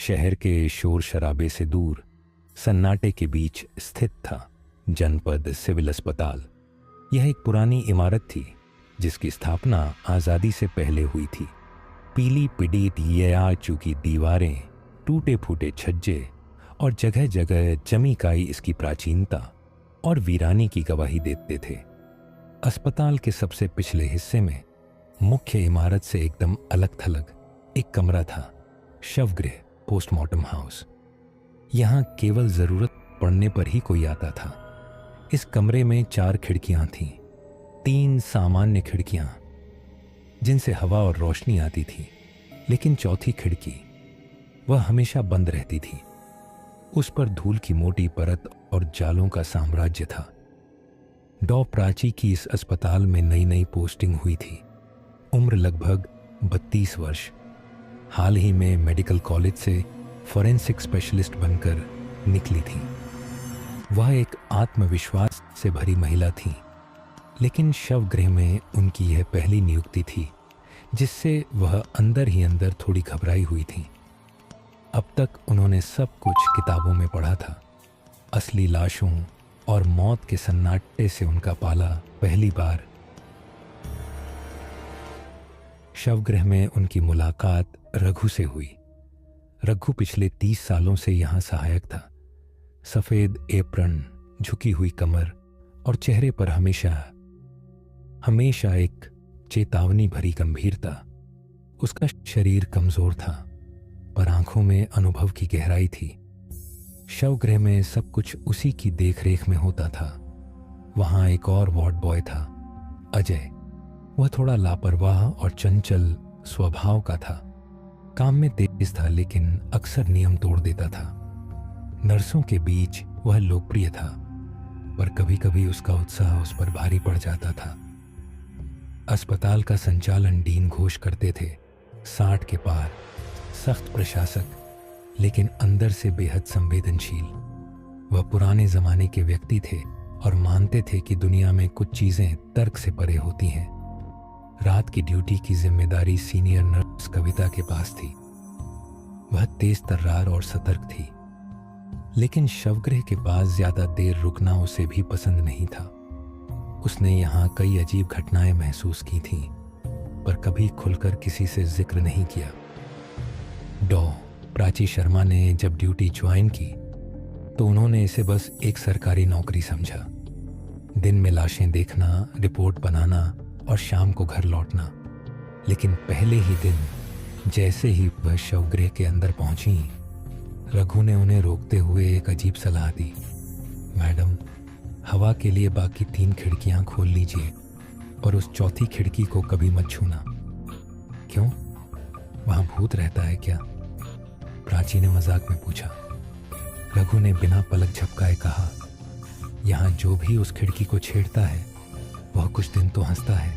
शहर के शोर शराबे से दूर सन्नाटे के बीच स्थित था जनपद सिविल अस्पताल। यह एक पुरानी इमारत थी जिसकी स्थापना आज़ादी से पहले हुई थी। पीली पिडीत ये चुकी दीवारें, टूटे फूटे छज्जे और जगह जगह जमी काई इसकी प्राचीनता और वीरानी की गवाही देते थे। अस्पताल के सबसे पिछले हिस्से में मुख्य इमारत से एकदम अलग थलग एक कमरा था, शवगृह, पोस्टमार्टम हाउस। यहाँ केवल ज़रूरत पड़ने पर ही कोई आता था। इस कमरे में 4 खिड़कियाँ थीं, 3 सामान्य खिड़कियाँ जिनसे हवा और रोशनी आती थी, लेकिन चौथी खिड़की वह हमेशा बंद रहती थी। उस पर धूल की मोटी परत और जालों का साम्राज्य था। डॉ प्राची की इस अस्पताल में नई नई पोस्टिंग हुई थी। उम्र लगभग 32 वर्ष। हाल ही में मेडिकल कॉलेज से फॉरेंसिक स्पेशलिस्ट बनकर निकली थी। वह एक आत्मविश्वास से भरी महिला थी, लेकिन शवगृह में उनकी यह पहली नियुक्ति थी जिससे वह अंदर ही अंदर थोड़ी घबराई हुई थी। अब तक उन्होंने सब कुछ किताबों में पढ़ा था। असली लाशों और मौत के सन्नाटे से उनका पाला पहली बार। शवगृह में उनकी मुलाकात रघु से हुई। रघु पिछले 30 सालों से यहाँ सहायक था। सफ़ेद एप्रन, झुकी हुई कमर और चेहरे पर हमेशा एक चेतावनी भरी गंभीरता। उसका शरीर कमज़ोर था, पर आंखों में अनुभव की गहराई थी। शवगृह में सब कुछ उसी की देखरेख में होता था। वहाँ एक और वार्ड बॉय था, अजय। वह थोड़ा लापरवाह और चंचल स्वभाव का था। काम में तेज था, लेकिन अक्सर नियम तोड़ देता था। नर्सों के बीच वह लोकप्रिय था, पर कभी कभी उसका उत्साह उस पर भारी पड़ जाता था। अस्पताल का संचालन डीन घोष करते थे, 60 के पार, सख्त प्रशासक, लेकिन अंदर से बेहद संवेदनशील। वह पुराने जमाने के व्यक्ति थे और मानते थे कि दुनिया में कुछ चीजें तर्क से परे होती हैं। रात की ड्यूटी की जिम्मेदारी सीनियर नर्स कविता के पास थी। वह तेज तर्रार और सतर्क थी, लेकिन शवगृह के पास ज्यादा देर रुकना उसे भी पसंद नहीं था। उसने यहाँ कई अजीब घटनाएं महसूस की थीं, पर कभी खुलकर किसी से जिक्र नहीं किया। डॉ प्राची शर्मा ने जब ड्यूटी ज्वाइन की तो उन्होंने इसे बस एक सरकारी नौकरी समझा। दिन में लाशें देखना, रिपोर्ट बनाना और शाम को घर लौटना। लेकिन पहले ही दिन जैसे ही वह शवगृह के अंदर पहुंची, रघु ने उन्हें रोकते हुए एक अजीब सलाह दी। मैडम, हवा के लिए बाकी 3 खिड़कियां खोल लीजिए और उस चौथी खिड़की को कभी मत छूना। क्यों? वहां भूत रहता है क्या? प्राची ने मजाक में पूछा। रघु ने बिना पलक झपकाए कहा, यहाँ जो भी उस खिड़की को छेड़ता है वह कुछ दिन तो हंसता है,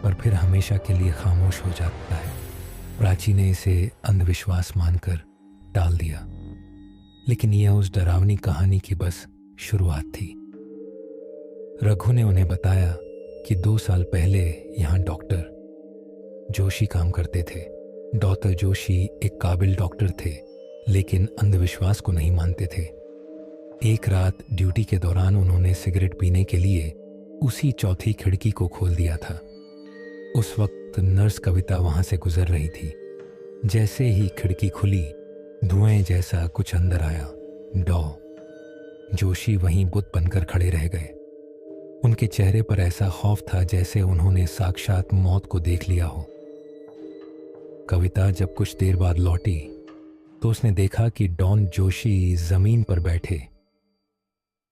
पर फिर हमेशा के लिए खामोश हो जाता है। प्राची ने इसे अंधविश्वास मानकर टाल दिया, लेकिन यह उस डरावनी कहानी की बस शुरुआत थी। रघु ने उन्हें बताया कि 2 साल पहले यहाँ डॉक्टर जोशी काम करते थे। डॉक्टर जोशी एक काबिल डॉक्टर थे, लेकिन अंधविश्वास को नहीं मानते थे। एक रात ड्यूटी के दौरान उन्होंने सिगरेट पीने के लिए उसी चौथी खिड़की को खोल दिया था। उस वक्त नर्स कविता वहां से गुजर रही थी। जैसे ही खिड़की खुली, धुएं जैसा कुछ अंदर आया। डॉ जोशी वहीं बुत बनकर खड़े रह गए। उनके चेहरे पर ऐसा खौफ था जैसे उन्होंने साक्षात मौत को देख लिया हो। कविता जब कुछ देर बाद लौटी तो उसने देखा कि डॉन जोशी जमीन पर बैठे,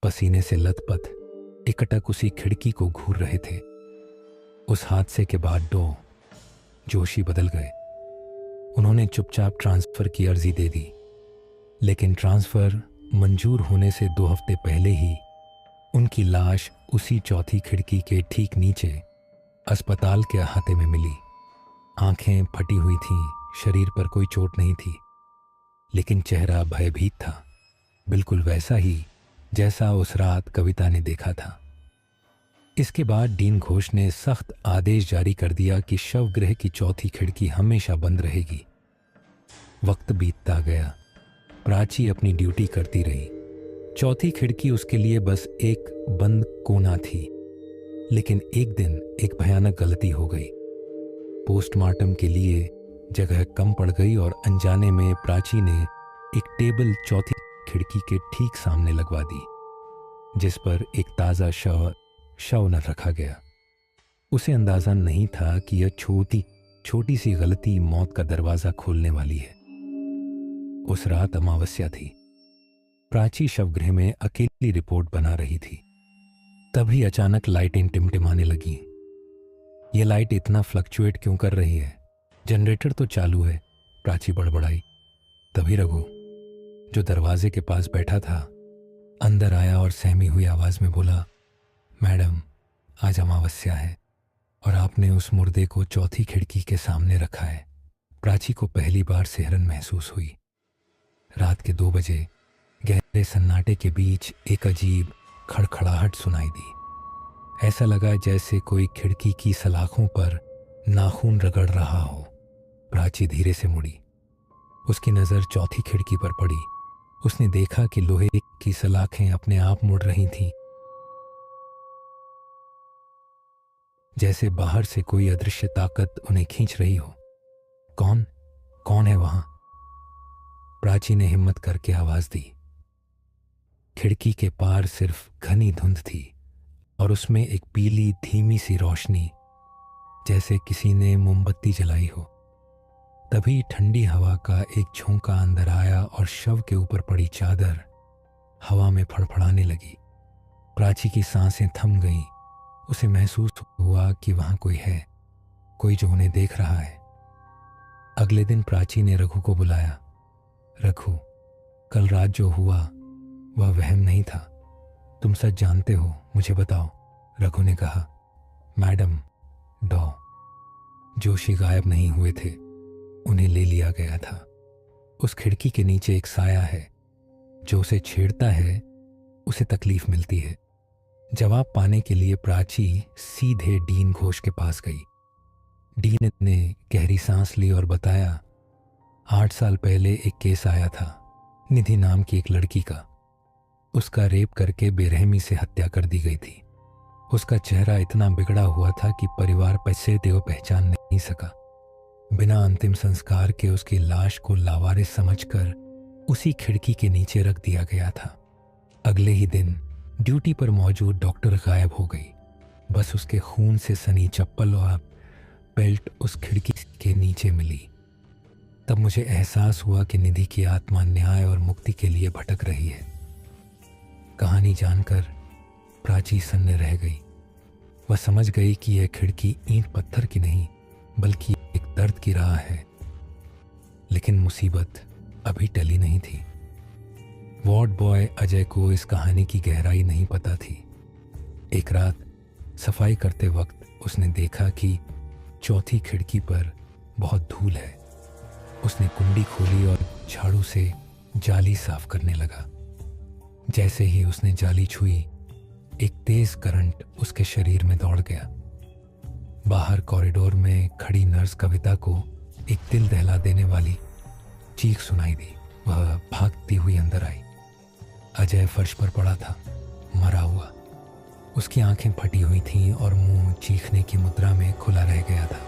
पसीने से लथपथ, एकटक उसी खिड़की को घूर रहे थे। उस हादसे के बाद डॉ जोशी बदल गए। उन्होंने चुपचाप ट्रांसफर की अर्जी दे दी, लेकिन ट्रांसफर मंजूर होने से 2 हफ्ते पहले ही उनकी लाश उसी चौथी खिड़की के ठीक नीचे अस्पताल के अहाते में मिली। आंखें फटी हुई थीं, शरीर पर कोई चोट नहीं थी, लेकिन चेहरा भयभीत था, बिल्कुल वैसा ही जैसा उस रात कविता ने देखा था। इसके बाद डीन घोष ने सख्त आदेश जारी कर दिया कि शवगृह की चौथी खिड़की हमेशा बंद रहेगी। वक्त बीतता गया। प्राची अपनी ड्यूटी करती रही। चौथी खिड़की उसके लिए बस एक बंद कोना थी। लेकिन एक दिन एक भयानक गलती हो गई। पोस्टमार्टम के लिए जगह कम पड़ गई और अनजाने में प्राची ने एक टेबल चौथी खिड़की के ठीक सामने लगवा दी, जिस पर एक ताज़ा शव न रखा गया। उसे अंदाज़ा नहीं था कि यह छोटी सी गलती मौत का दरवाज़ा खोलने वाली है। उस रात अमावस्या थी। प्राची शवगृह में अकेली रिपोर्ट बना रही थी। तभी अचानक लाइटें टिमटिमाने लगीं। ये लाइट इतना फ्लक्चुएट क्यों कर रही है? जनरेटर तो चालू है, प्राची बड़बड़ाई। तभी रघु, जो दरवाजे के पास बैठा था, अंदर आया और सहमी हुई आवाज में बोला, मैडम, आज अमावस्या है और आपने उस मुर्दे को चौथी खिड़की के सामने रखा है। प्राची को पहली बार सिहरन महसूस हुई। रात के 2 बजे गहरे सन्नाटे के बीच एक अजीब खड़खड़ाहट सुनाई दी। ऐसा लगा जैसे कोई खिड़की की सलाखों पर नाखून रगड़ रहा हो। प्राची धीरे से मुड़ी। उसकी नज़र चौथी खिड़की पर पड़ी। उसने देखा कि लोहे की सलाखें अपने आप मुड़ रही थीं, जैसे बाहर से कोई अदृश्य ताकत उन्हें खींच रही हो। कौन है वहां? प्राची ने हिम्मत करके आवाज दी। खिड़की के पार सिर्फ घनी धुंध थी और उसमें एक पीली धीमी सी रोशनी, जैसे किसी ने मोमबत्ती जलाई हो। तभी ठंडी हवा का एक झोंका अंदर आया और शव के ऊपर पड़ी चादर हवा में फड़फड़ाने लगी। प्राची की सांसें थम गईं। उसे महसूस हुआ कि वहां कोई है, कोई जो उन्हें देख रहा है। अगले दिन प्राची ने रघु को बुलाया। रघु, कल रात जो हुआ वह वहम नहीं था। तुम सच जानते हो, मुझे बताओ। रघु ने कहा। मैडम, जोशी गायब नहीं हुए थे, उन्हें ले लिया गया था। उस खिड़की के नीचे एक साया है, जो उसे छेड़ता है उसे तकलीफ मिलती है। जवाब पाने के लिए प्राची सीधे डीन घोष के पास गई। डीन ने गहरी सांस ली और बताया, 8 साल पहले एक केस आया था, निधि नाम की एक लड़की का। उसका रेप करके बेरहमी से हत्या कर दी गई थी। उसका चेहरा इतना बिगड़ा हुआ था कि परिवार पैसे देव पहचान नहीं सका। बिना अंतिम संस्कार के उसकी लाश को लावारिस समझकर उसी खिड़की के नीचे रख दिया गया था। अगले ही दिन ड्यूटी पर मौजूद डॉक्टर गायब हो गई। बस उसके खून से सनी चप्पल और बेल्ट उस खिड़की के नीचे मिली। तब मुझे एहसास हुआ कि निधि की आत्मा न्याय और मुक्ति के लिए भटक रही है। कहानी जानकर प्राची सन्ने रह गई। वह समझ गई कि यह खिड़की ईंट पत्थर की नहीं, बल्कि एक दर्द की राह है। लेकिन मुसीबत अभी टली नहीं थी। वार्ड बॉय अजय को इस कहानी की गहराई नहीं पता थी। एक रात सफाई करते वक्त उसने देखा कि चौथी खिड़की पर बहुत धूल है। उसने कुंडी खोली और झाड़ू से जाली साफ करने लगा। जैसे ही उसने जाली छुई, एक तेज करंट उसके शरीर में दौड़ गया। बाहर कॉरिडोर में खड़ी नर्स कविता को एक दिल दहला देने वाली चीख सुनाई दी। वह भागती हुई अंदर आई। अजय फर्श पर पड़ा था, मरा हुआ। उसकी आंखें फटी हुई थीं और मुंह चीखने की मुद्रा में खुला रह गया था।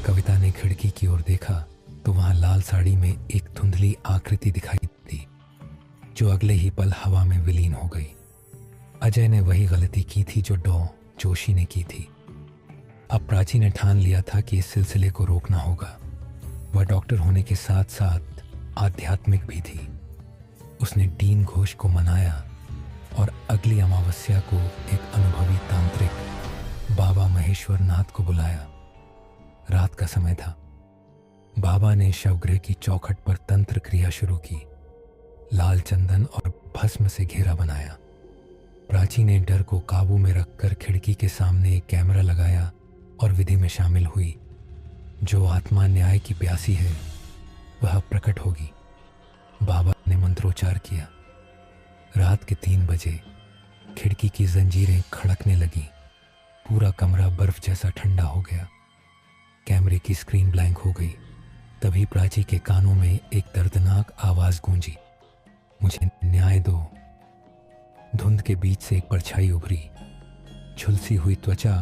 कविता ने खिड़की की ओर देखा तो वहां लाल साड़ी में एक धुंधली आकृति दिखाई दी, जो अगले ही पल हवा में विलीन हो गई। अजय ने वही गलती की थी जो जोशी ने की थी। अब प्राची ने ठान लिया था कि इस सिलसिले को रोकना होगा। वह डॉक्टर होने के साथ साथ आध्यात्मिक भी थी। उसने डीन घोष को मनाया और अगली अमावस्या को एक अनुभवी तांत्रिक बाबा महेश्वर नाथ को बुलाया। रात का समय था। बाबा ने शवगृह की चौखट पर तंत्र क्रिया शुरू की। लाल चंदन और भस्म से घेरा बनाया। प्राची ने डर को काबू में रखकर खिड़की के सामने एक कैमरा लगाया और विधि में शामिल हुई। जो आत्मा न्याय की प्यासी है वह प्रकट होगी। बाबा ने मंत्रोच्चार किया। रात के 3 बजे खिड़की की जंजीरें खड़कने लगीं। पूरा कमरा बर्फ जैसा ठंडा हो गया। कैमरे की स्क्रीन ब्लैंक हो गई। तभी प्राची के कानों में एक दर्दनाक आवाज गूंजी, मुझे न्याय दो। धुंध के बीच से एक परछाई उभरी, झुलसी हुई त्वचा,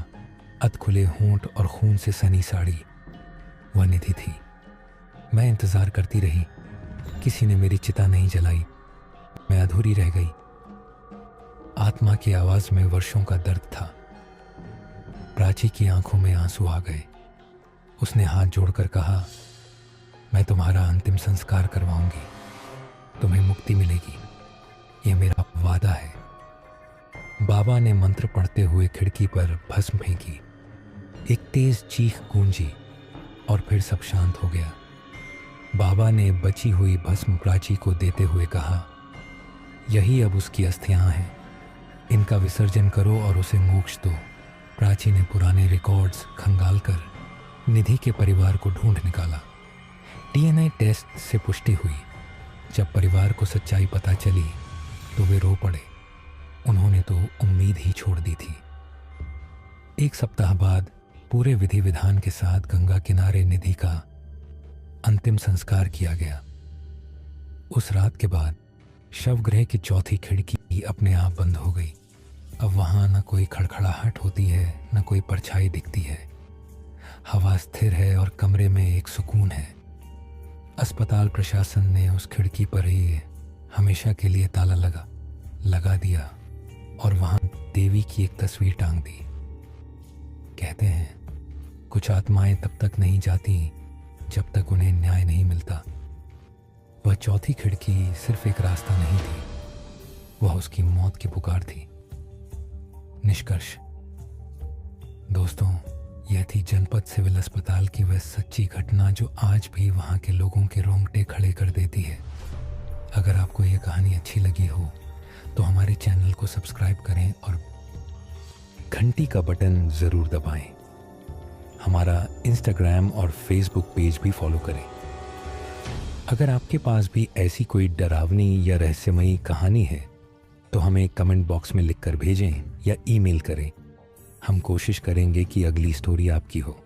अधखुले होंठ और खून से सनी साड़ी। वह निधि थी। मैं इंतजार करती रही, किसी ने मेरी चिता नहीं जलाई। मैं अधूरी रह गई। आत्मा की आवाज में वर्षों का दर्द था। प्राची की आंखों में आंसू आ गए। उसने हाथ जोड़कर कहा, मैं तुम्हारा अंतिम संस्कार करवाऊंगी, तुम्हें मुक्ति मिलेगी, यह मेरा वादा है। बाबा ने मंत्र पढ़ते हुए खिड़की पर भस्म फेंकी। एक तेज चीख गूंजी और फिर सब शांत हो गया। बाबा ने बची हुई भस्म प्राची को देते हुए कहा, यही अब उसकी अस्थियां हैं, इनका विसर्जन करो और उसे मोक्ष दो। प्राची ने पुराने रिकॉर्ड्स खंगालकर निधि के परिवार को ढूंढ निकाला। डीएनए टेस्ट से पुष्टि हुई। जब परिवार को सच्चाई पता चली तो वे रो पड़े। उन्होंने तो उम्मीद ही छोड़ दी थी। एक सप्ताह बाद पूरे विधि विधान के साथ गंगा किनारे निधि का अंतिम संस्कार किया गया। उस रात के बाद शवगृह की चौथी खिड़की अपने आप बंद हो गई। अब वहां न कोई खड़खड़ाहट होती है, न कोई परछाई दिखती है। हवा स्थिर है और कमरे में एक सुकून है। अस्पताल प्रशासन ने उस खिड़की पर ही हमेशा के लिए ताला लगा दिया और वहां देवी की एक तस्वीर टांग दी। कहते हैं कुछ आत्माएं तब तक नहीं जाती जब तक उन्हें न्याय नहीं मिलता। वह चौथी खिड़की सिर्फ एक रास्ता नहीं थी, वह उसकी मौत की पुकार थी। निष्कर्ष दोस्तों, यह थी जनपद सिविल अस्पताल की वह सच्ची घटना जो आज भी वहां के लोगों के रोंगटे खड़े कर देती है। अगर आपको यह कहानी अच्छी लगी हो तो हमारे चैनल को सब्सक्राइब करें और घंटी का बटन जरूर दबाएं। हमारा इंस्टाग्राम और फेसबुक पेज भी फॉलो करें। अगर आपके पास भी ऐसी कोई डरावनी या रहस्यमयी कहानी है तो हमें कमेंट बॉक्स में लिखकर भेजें या ईमेल करें। हम कोशिश करेंगे कि अगली स्टोरी आपकी हो।